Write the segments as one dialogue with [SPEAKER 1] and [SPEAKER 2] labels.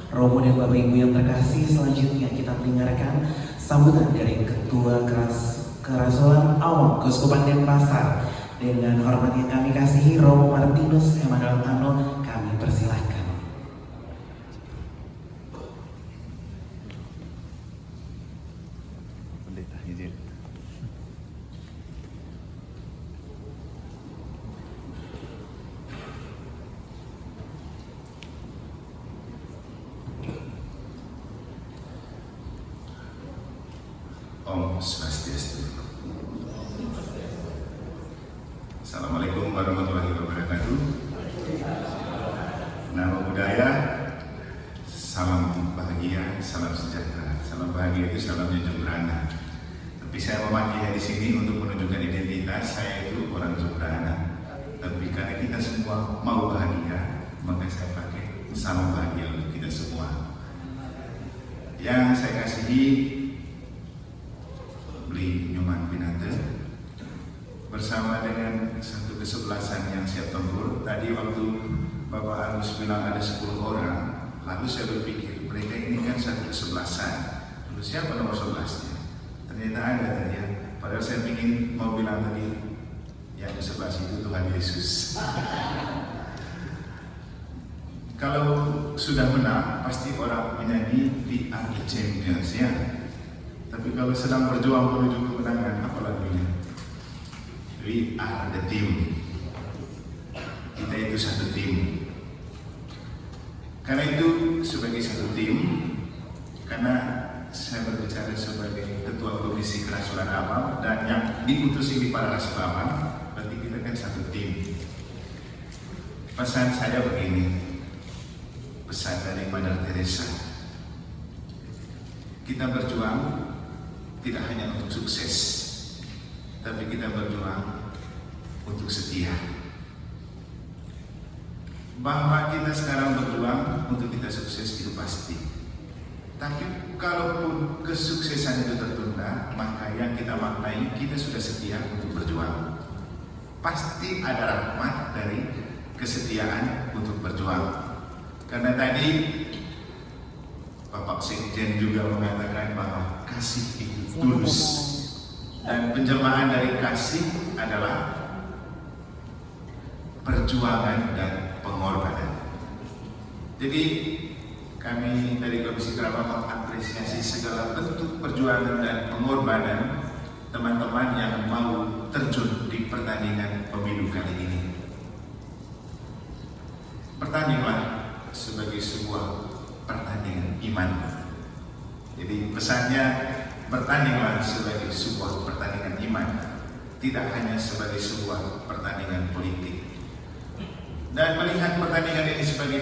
[SPEAKER 1] Romo dan Bapak Ibu yang terkasih, selanjutnya kita mendengarkan sambutan dari Ketua Kerasulan Awam Keuskupan Denpasar. Dengan hormat yang kami kasihi, Romo Martinus Emanuel Ano, kami persilahkan.
[SPEAKER 2] Om Swastiastu. Assalamualaikum warahmatullahi wabarakatuh. Nama budaya, salam bahagia, salam sejahtera. Salam bahagia itu salamnya Jembrana. Tapi saya memakainya di sini untuk menunjukkan identitas saya itu orang Jembrana. Tapi karena kita semua mau bahagia, maka saya pakai salam bahagia untuk kita semua. Yang saya kasihi Beli Nyoman Pinate bersama dengan satu kesebelasan yang siap tempur. Tadi waktu Bapak Agus bilang ada 10 orang, lalu saya berpikir mereka ini kan satu kesebelasan, lalu siapa nomor 11-nya? Ternyata ada tadi ya. Padahal saya ingin mau bilang tadi yang ke-11 itu Tuhan Yesus. Kalau sudah menang pasti orang menyanyi We Are The Champions ya. Tapi kalau sedang berjuang menuju kemenangan, apa lagunya? We are the team. Kita itu satu tim. Karena itu sebagai satu tim, karena saya berbicara sebagai Ketua Komisi Kerasulan Awam dan yang diutus ini para Rasul Awam, berarti kita kan satu tim. Pesan saya begini, pesan dari Mother Teresa. Kita berjuang tidak hanya untuk sukses, tapi kita berjuang untuk setia. Bahwa kita sekarang berjuang untuk kita sukses itu pasti. Tapi kalaupun kesuksesan itu tertunda, maka yang kita maknai kita sudah setia untuk berjuang. Pasti ada rahmat dari kesetiaan untuk berjuang. Karena tadi Bapak Sekjen juga mengatakan bahwa kasih itu tulus, dan penjemahan dari kasih adalah perjuangan dan pengorbanan. Jadi kami dari Komisi Kerama mengapresiasi segala bentuk perjuangan dan pengorbanan teman-teman yang mau terjun di pertandingan pemilu kali ini. Bertandinglah sebagai sebuah pertandingan iman. Jadi pesannya, bertandinglah sebagai sebuah pertandingan iman, tidak hanya sebagai sebuah pertandingan politik. Dan melihat pertandingan ini sebagai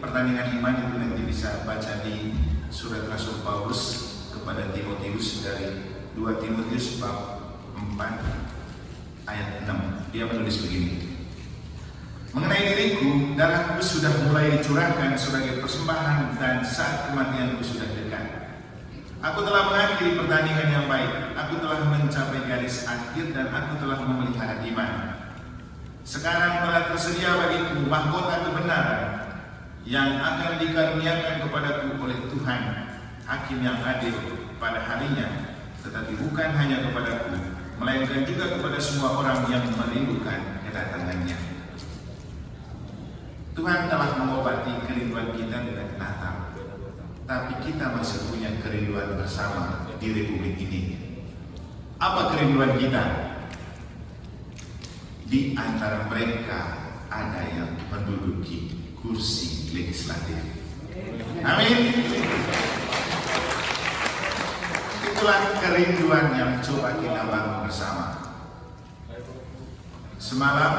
[SPEAKER 2] pertandingan iman itu nanti bisa baca di surat Rasul Paulus kepada Timotius dari 2 Timotius bab 4 ayat 6. Dia menulis begini: mengenai diriku, darahku sudah mulai dicurahkan sebagai persembahan dan saat kematianku sudah dekat. Aku telah mengakhiri pertandingan yang baik, aku telah mencapai garis akhir dan aku telah memelihara iman. Sekarang telah tersedia bagiku mahkota kebenaran yang akan dikaruniakan kepadaku oleh Tuhan, Hakim yang adil pada harinya, tetapi bukan hanya kepadaku, melainkan juga kepada semua orang yang merindukan kedatangannya. Tuhan telah mengobati kerinduan kita dengan Natal, tapi kita masih punya kerinduan bersama di Republik ini. Apa kerinduan kita? Di antara mereka ada yang menduduki kursi legislatif. Amin. Itulah kerinduan yang coba kita bangun bersama. Semalam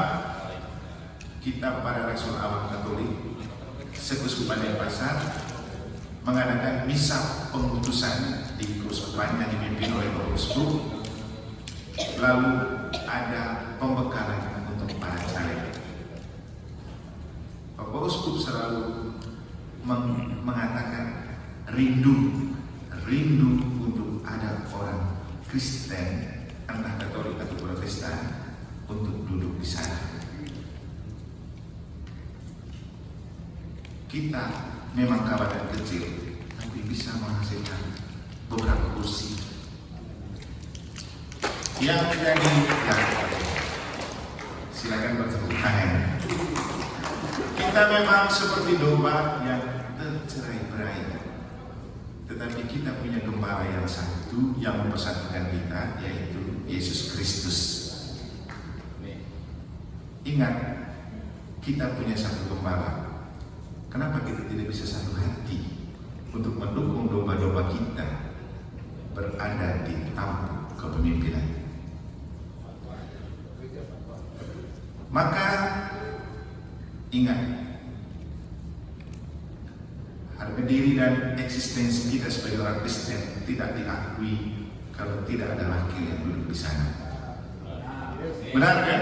[SPEAKER 2] kita para Rasul Awam Katolik Sekuskupan Denpasar mengadakan misa pengutusan di keuskupan yang dipimpin oleh Bapak Uskup. Lalu ada pembekalan untuk para caleg. Bapak Uskup selalu mengatakan rindu untuk ada orang Kristen, entah Katolik atau Protestan, untuk duduk di sana. kita memang kawanan kecil, tapi bisa menghasilkan beberapa kursi yang menjadi silakan bertepuk tangan. Kita memang seperti domba yang tercerai-berai, tetapi kita punya gembala yang satu yang mempersatukan kita, yaitu Yesus Kristus. Ingat, kita punya satu gembala. Kenapa kita tidak bisa satu hati untuk mendukung domba-domba kita berada di tampuk kepemimpinan? Maka ingat, harga diri dan eksistensi kita sebagai orang Kristen tidak diakui kalau tidak ada laki yang duduk di sana. Benar kan?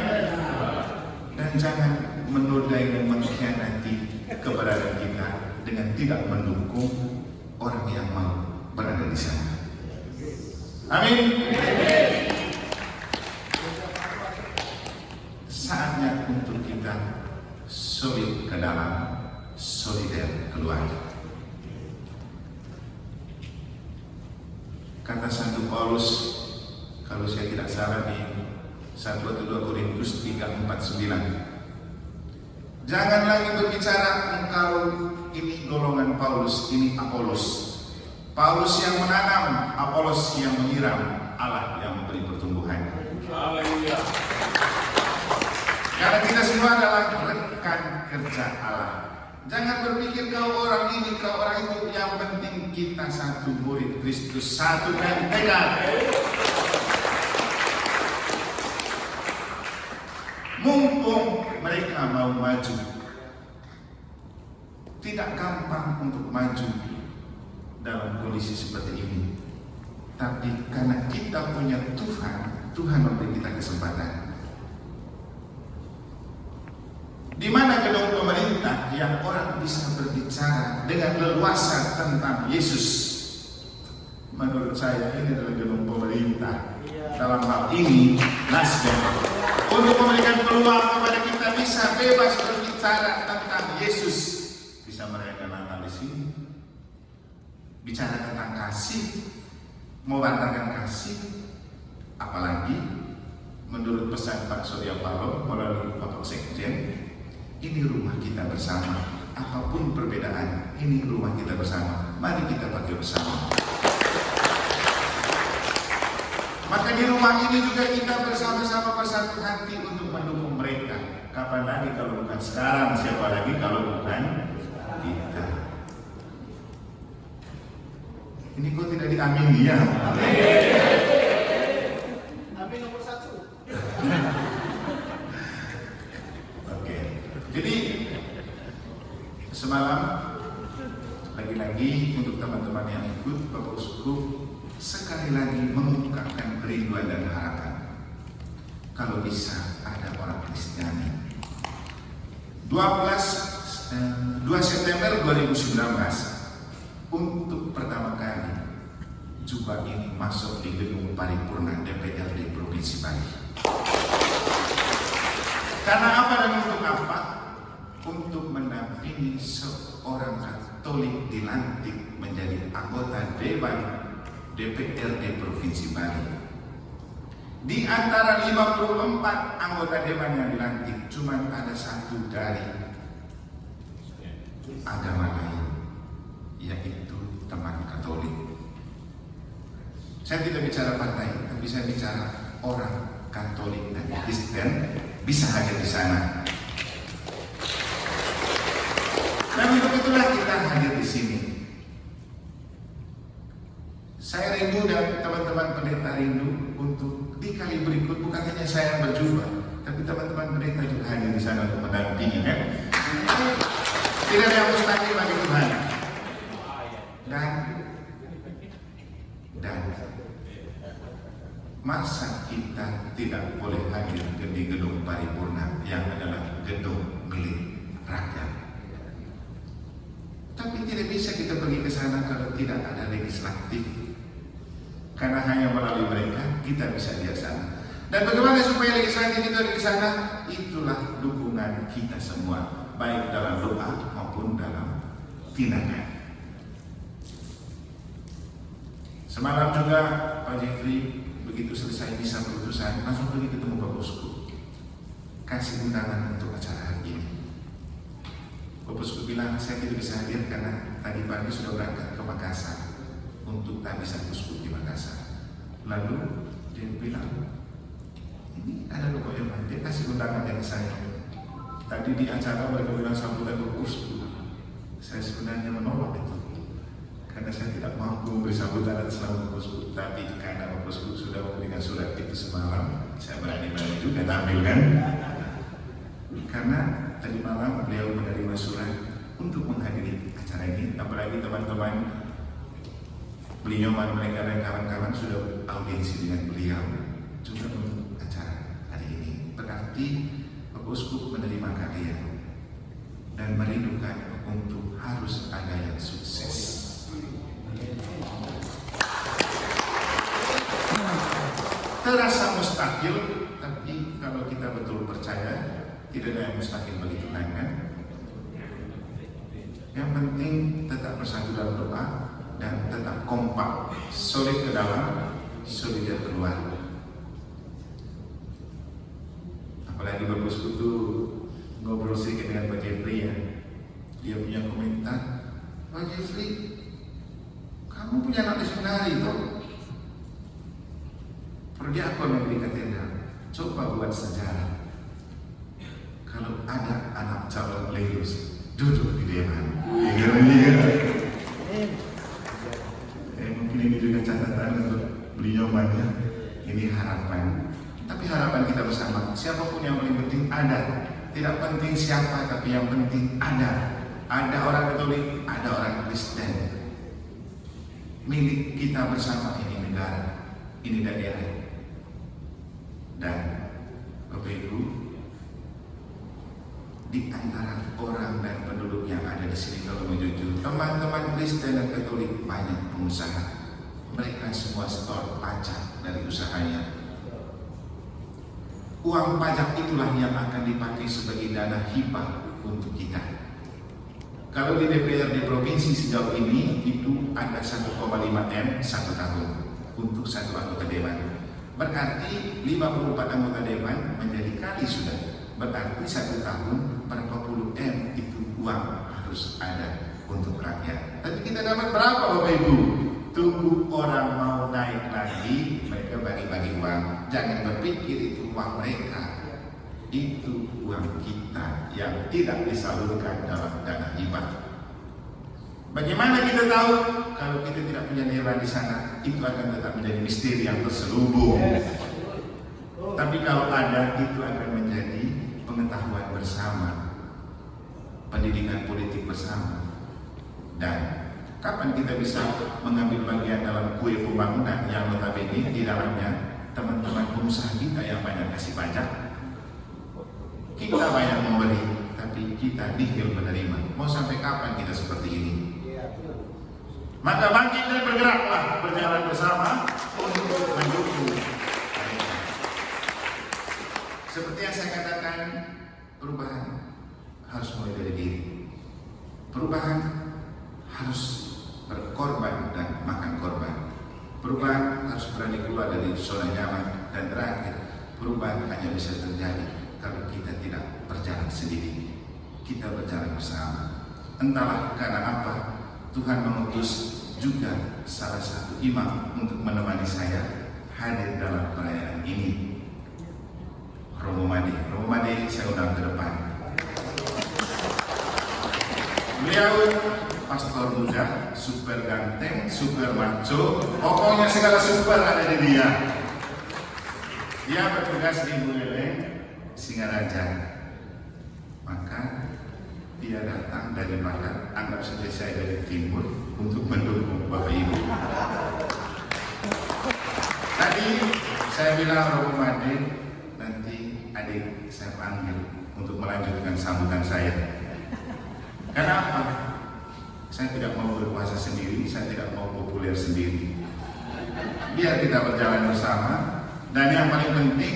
[SPEAKER 2] Dan jangan menodai dan mengkhianati keberadaan kita dengan tidak mendukung orang yang mau berada di sana. Amin. Saatnya untuk kita solid ke dalam, solider keluar. Kata Santo Paulus, kalau saya tidak salah di 1 atau 2 Korintus 3:4-9, jangan lagi berbicara engkau ini golongan Paulus, ini Apolos. Paulus yang menanam, Apolos yang menyiram, Allah yang memberi pertumbuhan. Haleluya. Karena kita semua adalah rekan kerja Allah. Jangan berpikir kau orang ini, kau orang itu. Yang penting kita satu murid Kristus, satu tekad. Mumpung mereka mau maju, tidak gampang untuk maju dalam kondisi seperti ini. Tapi karena kita punya Tuhan, Tuhan memberi kita kesempatan. Di mana gedung pemerintah yang orang bisa berbicara dengan leluasa tentang Yesus? Menurut saya ini adalah gedung pemerintah. Dalam hal ini Nasdem, untuk memberikan peluang kepada kita bisa bebas berbicara tentang Yesus. Bisa merayakan Natal di sini, bicara tentang kasih, mewartakan kasih. Apalagi menurut pesan Pak Surya Paloh melalui Bapak Sekjen, ini rumah kita bersama. Apapun perbedaan, ini rumah kita bersama. Mari kita pakai bersama. Maka di rumah ini juga kita bersama-sama bersatu hati untuk mendukung mereka. Kapan lagi kalau bukan sekarang? Siapa lagi kalau bukan kita? Ini kok tidak diamini ya? Amin nomor 1. Jadi semalam lagi-lagi untuk teman-teman yang ikut, Bapak Uskup sekali lagi mengungkapkan kerinduan dan harapan kalau bisa ada orang Kristiani. 2 September 2019 untuk pertama kali jubah ini masuk di gedung paripurna DPRD Provinsi Bali. Karena apa dan untuk apa? Untuk mendampingi seorang Katolik dilantik menjadi anggota Dewan DPRD Provinsi Bali. Di antara 54 anggota Dewan yang dilantik, cuma ada 1 dari agama lain, yaitu teman Katolik. Saya tidak bicara partai, tapi saya bicara orang Katolik dan Kristen bisa hadir di sana. Dan untuk itulah kita hadir di sini. Saya rindu dan teman-teman pendeta rindu untuk di kali berikut bukan hanya saya yang berjubah, tapi teman-teman pendeta juga hadir di sana untuk mendampingi. Tidak ada yang mustahil bagi Tuhan. Dan masa kita tidak boleh hadir di gedung paripurna yang adalah gedung milik rakyat. Tapi tidak bisa kita pergi ke sana kalau tidak ada legislatif. Karena hanya melalui mereka kita bisa lihat sana. Dan bagaimana supaya legislatif itu ada di sana? Itulah dukungan kita semua, baik dalam doa maupun dalam tindakan. Semalam juga Pak Jeffrey begitu selesai misa perutusan langsung pergi ketemu Pak Bosku, kasih undangan untuk acara hari ini. Pak Bosku bilang saya tidak bisa hadir karena tadi pagi sudah berangkat ke Makassar untuk tahbisan Bosku di Makassar. Lalu dia bilang, ini ada loh Pak Yoman, dia kasih undangan dari saya. Tadi di acara mereka bilang sambutan Pak Bosku. Saya sebenarnya menolak itu karena saya tidak mampu memberi sambutan atas nama Bosku. Tapi karena Bosku sudah memberikan surat itu semalam, saya berani juga tampil kan. Karena tadi malam beliau menerima surat untuk menghadiri acara ini. Apalagi teman-teman beliau mereka dan kawan-kawan sudah audiensi dengan beliau juga untuk acara hari ini. Berarti Pak Bosku menerima kalian dan merindukan untuk harus ada yang sukses. Terasa mustahil, tapi kalau kita betul percaya, tidak ada yang mustahil bagi Tuhan kan? Yang penting tetap bersatu dalam doa dan tetap kompak, solid ke dalam, solid ke luar. Apalagi Bapak Bosku tuh ngobrol sedikit dengan Pak Jeffrey ya. Dia punya komentar, Pak Jeffrey, kamu punya anak di seminari toh? Perdiakon yang di katedral, coba buat sejarah. Kalau ada anak calon Leus duduk di dewan, mungkin ini juga catatan untuk beliau banyak. Ini harapan, tapi harapan kita bersama. Siapapun yang paling penting ada. Tidak penting siapa, tapi yang penting ada. Ada orang Katolik, ada orang Kristen. Milik kita bersama ini negara, ini daerah. Dan Bapak Ibu, di antara orang dan penduduk yang ada di sini, kalau mau jujur, teman-teman Kristen dan Katolik banyak pengusaha. Mereka semua store pajak dari usahanya. Uang pajak itulah yang akan dipakai sebagai dana hibah untuk kita. Kalau di DPR di provinsi sejauh ini itu ada 1,5 M satu tahun untuk satu anggota dewan. Berarti 54 anggota dewan menjadi kali sudah. Berarti satu tahun berapa puluh M itu uang harus ada untuk rakyat. Tapi kita dapat berapa Bapak Ibu? Tunggu orang mau naik lagi, mereka bagi-bagi uang. Jangan berpikir itu uang mereka. Itu uang kita yang tidak disalurkan dalam dana hibah. Bagaimana kita tahu? Kalau kita tidak punya dewan di sana, itu akan tetap menjadi misteri yang terselubung. Tapi kalau ada, itu akan menjadi pengetahuan bersama, pendidikan politik bersama. Dan kapan kita bisa mengambil bagian dalam kue pembangunan yang notabene di dalamnya teman-teman pengusaha kita yang banyak kasih pajak? Kita banyak memberi, tapi kita nihil menerima. Mau sampai kapan kita seperti ini? Maka bangkit dan bergeraklah, berjalan bersama untuk mendukung mereka. Seperti yang saya katakan, perubahan harus mulai dari diri. Perubahan harus berkorban dan makan korban. Perubahan harus berani keluar dari zona nyaman. Dan terakhir, perubahan hanya bisa terjadi kalau kita tidak berjalan sendiri. Kita berjalan bersama. Entahlah karena apa, Tuhan mengutus juga salah satu imam untuk menemani saya hadir dalam perayaan ini. Romo Made. Romo Made saya undang ke depan. Beliau pastor muda, super ganteng, super maco, pokoknya segala super ada di dia. Dia bertugas di Buleleng, Singaraja. Maka dia datang dari barat, anggap saja saya dari timur untuk mendukung Bapak Ibu. Tadi saya bilang Romo Made, nanti adik saya panggil untuk melanjutkan sambutan saya. Kenapa? Saya tidak mau berkuasa sendiri, saya tidak mau populer sendiri. Biar kita berjalan bersama. Dan yang paling penting,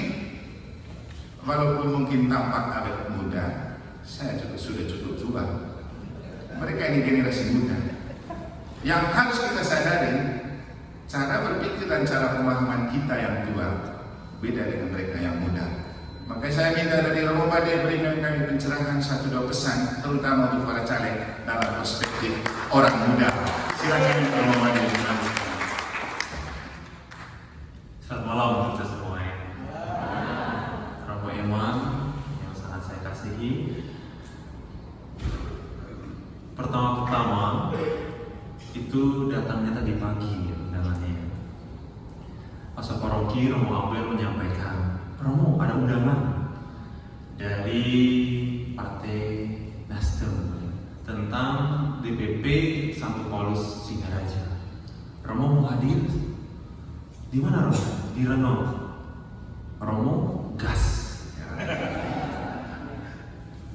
[SPEAKER 2] walaupun mungkin tampak awet muda, saya juga sudah cukup tua. mereka ini generasi muda. Yang harus kita sadari, cara berpikir dan cara pemahaman kita yang tua beda dengan mereka yang muda. Maka saya minta dari Romo Made berikan kami pencerahan 1-2 pesan, terutama untuk para caleg dalam perspektif orang muda. Silakan Romo Made.
[SPEAKER 3] Selamat malam kita semua ya. Romo Eman yang sangat saya kasihi. Pertama-tama itu datangnya tadi pagi undangannya. Pastor Paroki Romo Abel menyampaikan, Romo ada undangan dari Partai Nasdem tentang DPP Santo Paulus Singaraja. Romo mau hadir? Di mana Romo? Di Renong. Romo gas.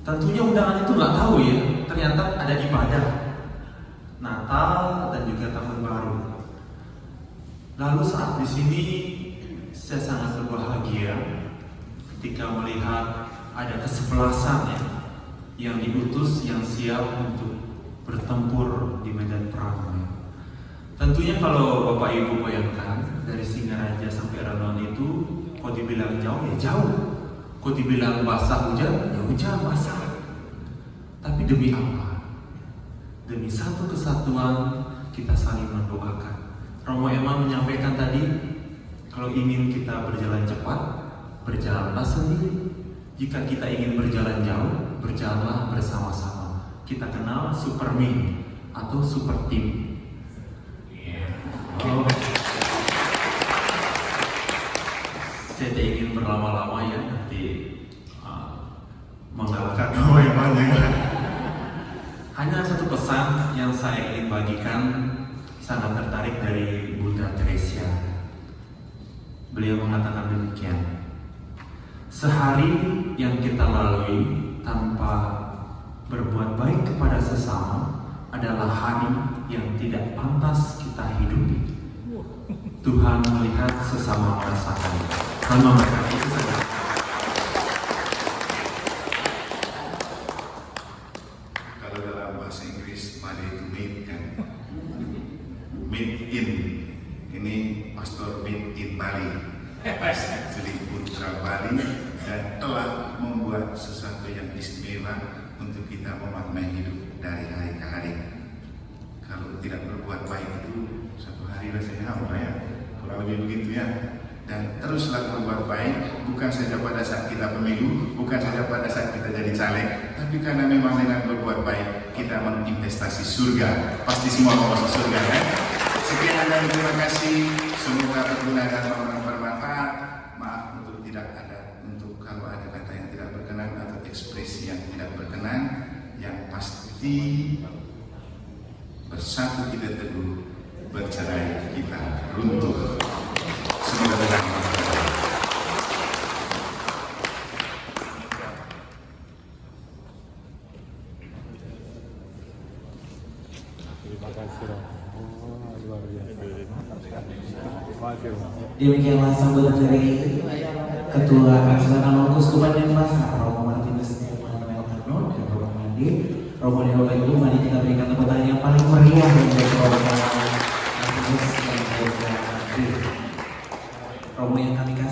[SPEAKER 3] Tentunya undangan itu nggak tahu ya. Ternyata ada ibadah Natal dan juga Tahun Baru. Lalu saat di sini saya sangat berbahagia ketika melihat ada kesebelasan ya, yang diutus yang siap untuk bertempur di medan perang. Tentunya kalau Bapak Ibu bayangkan dari Singaraja sampai Renon itu, kok dibilang jauh ya jauh, kok dibilang basah hujan ya hujan basah. Tapi demi apa? Demi satu kesatuan kita saling mendoakan. Romo Eman menyampaikan tadi, kalau ingin kita berjalan cepat, berjalanlah sendiri. Jika kita ingin berjalan jauh, berjalanlah bersama-sama. Kita kenal Supermin atau Super Team. Oh. Saya tidak ingin berlama-lama ya, nanti mengalahkan Romo Eman ya. Hanya satu pesan yang saya ingin bagikan, sangat tertarik dari Bunda Teresia. Beliau mengatakan demikian, sehari yang kita lalui tanpa berbuat baik kepada sesama adalah hari yang tidak pantas kita hidupi. Tuhan melihat sesama merasakan. Sama mereka itu saja.
[SPEAKER 2] Kalau dalam bahasa Inggris, made to meet kan, meet in. Ini Pastor meet in Bali, asli putra Bali, dan telah membuat sesuatu yang istimewa untuk kita memaknai hidup dari hari ke hari. Kalau tidak berbuat baik itu satu hari rasanya hampa ya, kurang lebih begitu ya. Dan teruslah berbuat baik, bukan saja pada saat kita pemilu, bukan saja pada saat kita jadi caleg, tapi karena memang dengan berbuat baik kita menginvestasi surga. Pasti semua mau masuk surga kan? Sekian dan terima kasih, semoga berguna dan bermanfaat. Maaf untuk kalau ada kata yang tidak berkenan atau ekspresi yang tidak berkenan. Yang pasti bersatu kita teguh, bercerai kita runtuh. Semoga bermanfaat.
[SPEAKER 4] Terima kasih Romo. Luar biasa.
[SPEAKER 1] Demikianlah sambutan dari Ketua Kansel Awang Keuskupan Denpasar Romo Martinus Emmanuel Arnold dan Romo Made. Romo dan Bapak Ibu, mari kita berikan tepuk tangan yang paling meriah untuk Romo Martinus dan Romo yang kami kasih.